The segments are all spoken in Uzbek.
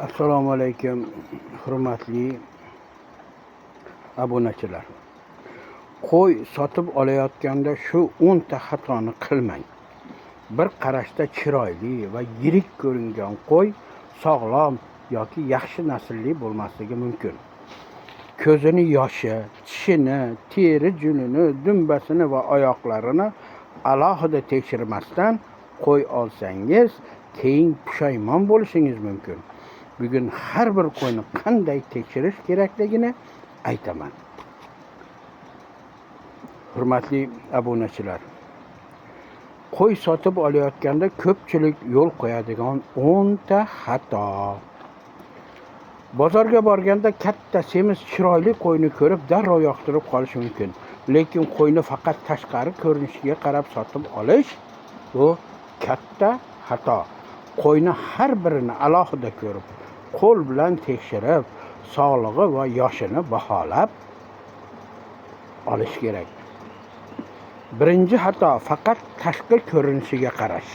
Assalomu alaykum, hurmatli obunachilar. Qo'y sotib olayotganda shu 10 ta xatoni qilmang. Bir qarashda chiroyli va yirik ko'ringan qo'y sog'lom yoki yaxshi naslli bo'lmasligi mumkin. Ko'zini yoshi, tishini, teri junini, dumbasini va oyoqlarini alohida tekshirmasdan qo'y olsangiz, keyin pushaymon bo'lishingiz mumkin. Bugun har bir qo'yni qanday tekshirish kerakligini aytaman. Hurmatli obunachilar, qo'y sotib olayotganda ko'pchilik yo'l qo'yadigan 10 ta xato. Bozorga borganda katta semiz chiroyli qo'yni ko'rib darrov yoqtirib qolish mumkin. Lekin qo'yni faqat tashqari ko'rinishiga qarab sotib olish bu katta xato. Qo'yni har birini alohida ko'rib, qo'l bilan tekshirib, sog'lig'i va yoshini baholab olish kerak. Birinchi xato faqat tashqi ko'rinishiga qarash.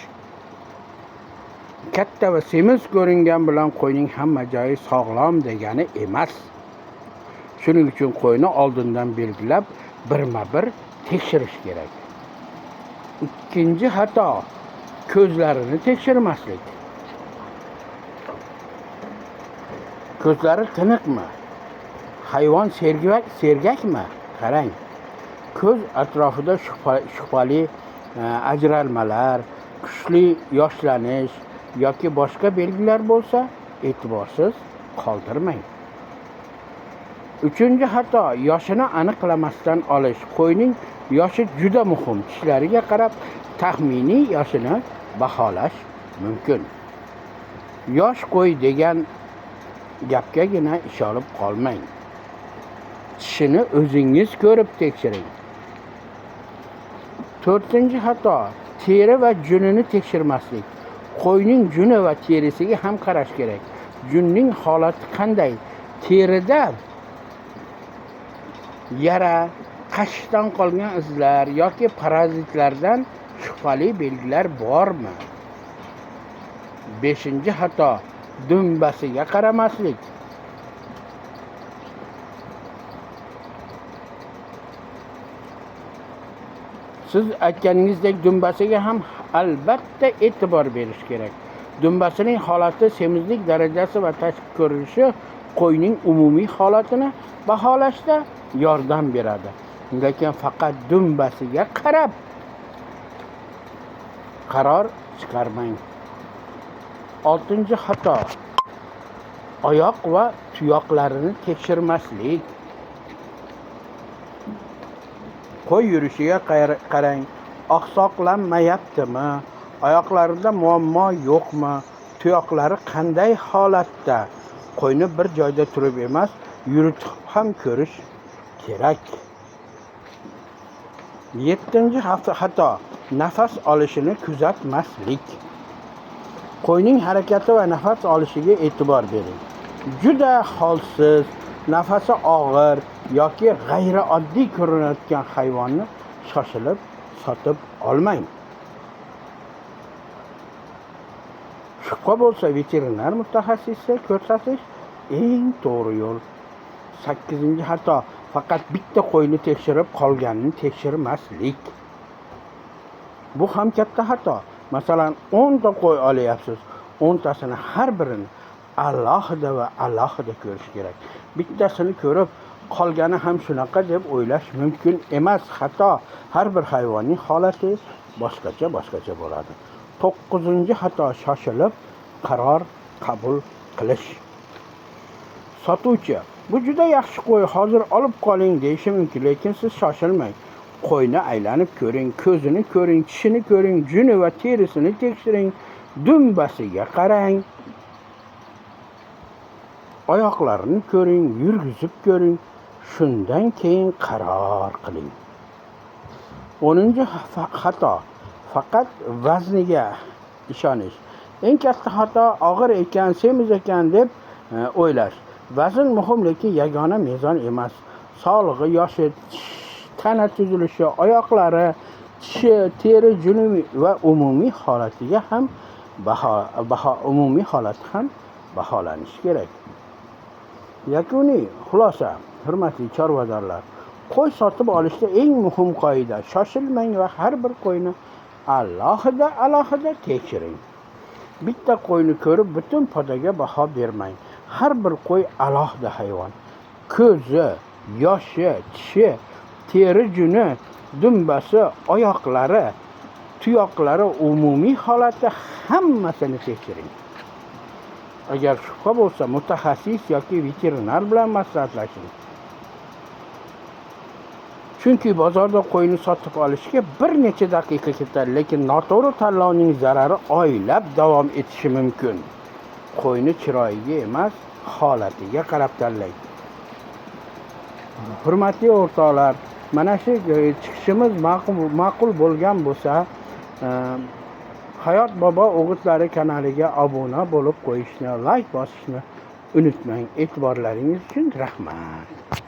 Katta va semiz ko'ringan bilan qo'yning hamma joyi sog'lom degani emas. Shuning uchun qo'yni oldindan belgilab, birma-bir tekshirish kerak. Ikkinchi xato ko'zlarini tekshirmaslik. Ko'zlari tiniqmi? Hayvon sergakmi? Qarang. Ko'z atrofida shubhali ajralmalar, kuchli yoshlanish yoki boshqa belgilar bo'lsa, e'tiborsiz qoldirmang. Uchinchi xato yoshini aniqlamasdan olish. Qo'yning yoshi juda muhim. Tishlariga qarab taxminiy yoshini baholash mumkin. Yosh qo'y degan gapgagina ishonib qolmang. Tishini o'zingiz ko'rib tekshiring. To'rtinchi xato teri va junini tekshirmaslik. Qo'yning juni va terisiga ham qarash kerak. Junning holati qanday? Terida yara, qashishdan qolgan izlar yoki parazitlardan shubhali belgilar bormi? Beshinchi xato dumbasiga qaramaslik. Siz aytganingizdek dumbasiga ham albatta e'tibor berish kerak. Dumbasining holati, semizlik darajasi va tashqi ko'rinishi qo'yning umumiy holatini baholashda yordam beradi. Lekin faqat dumbasiga qarab qaror chiqarmang. Oltinchi xato oyoq va tuyoqlarini tekshirmaslik. Qo'y yurishiga qarang. Oqsoqlanmayaptimi? Oyoqlarida muammo yo'qmi? Tuyoqlari qanday holatda? Qo'yni bir joyda turib emas, yuritib ham ko'rish kerak. Yettinchi xato nafas olishini kuzatmaslik. Qo'yning harakati va nafas olishiga e'tibor bering. Juda holsiz, nafasi og'ir yoki g'ayrioddiy ko'rinayotgan hayvonni shoshilib sotib olmang. Shubha bo'lsa veterinar mutaxassisga ko'rsatish eng to'g'ri yo'l. 8-chi xato faqat bitta qo'yni tekshirib qolganini tekshirmaslik. Bu ham katta xato. Masalan, 10 ta qo'y olyapsiz. 10 tasini har birini alohida va alohida ko'rish kerak. Bittasini ko'rib qolgani ham shunaqa deb o'ylash mumkin emas. Xato. Har bir hayvonning holati boshqacha bo'ladi. 9-chi xato shoshilib qaror qabul qilish. Sotuvchi bu juda yaxshi qo'y, hozir olib qoling deyishi mumkin, lekin siz shoshilmang. Qo'yni aylanib ko'ring, ko'zini ko'ring, tishini ko'ring, juni va terisini tekshiring, dumbasiga qarang. Oyoqlarini ko'ring, yurgizib ko'ring, shundan keyin qaror qiling. 10-chi xato faqat vazniga ishonish. Eng katta xato og'ir ekan, semiz ekan deb o'ylash. Vazn muhim, lekin yagona mezon emas. Sog'lig'i, yoshi, tana tuzilishi, oyoqlari, tishi, teri, juni va umumiy holati ham baholanishi kerak. Yakuniy xulosa, hurmatli chorvadorlar, qo'y sotib olishda eng muhim qoida: shoshilmang va har bir qo'yni alohida tekshiring. Bitta qo'yni ko'rib butun podaga baho bermang. Har bir qo'y alohida hayvon. Ko'zi, yoshi, tishi, teri juni, dumbasi, oyoqlari, tuyoqlari, umumiy holati hammasini tekshiring. Agar shubha bo'lsa, mutaxassis yoki veterinar bilan maslahatlashing. Chunki bozorda qo'yni sotib olishga bir necha daqiqa ketadi, lekin noto'g'ri tanlovning zarari oylab davom etishi mumkin. Qo'yni chiroyiga emas, holatiga qarab tanlang. Hurmatli o'rtoqlar, mana shu chiqishimiz ma'qul bo'lgan bo'lsa, Hayot Bobo o'gitlari kanaliga obuna bo'lib qo'yishni, like bosishni unutmang. E'tiborlaringiz uchun rahmat.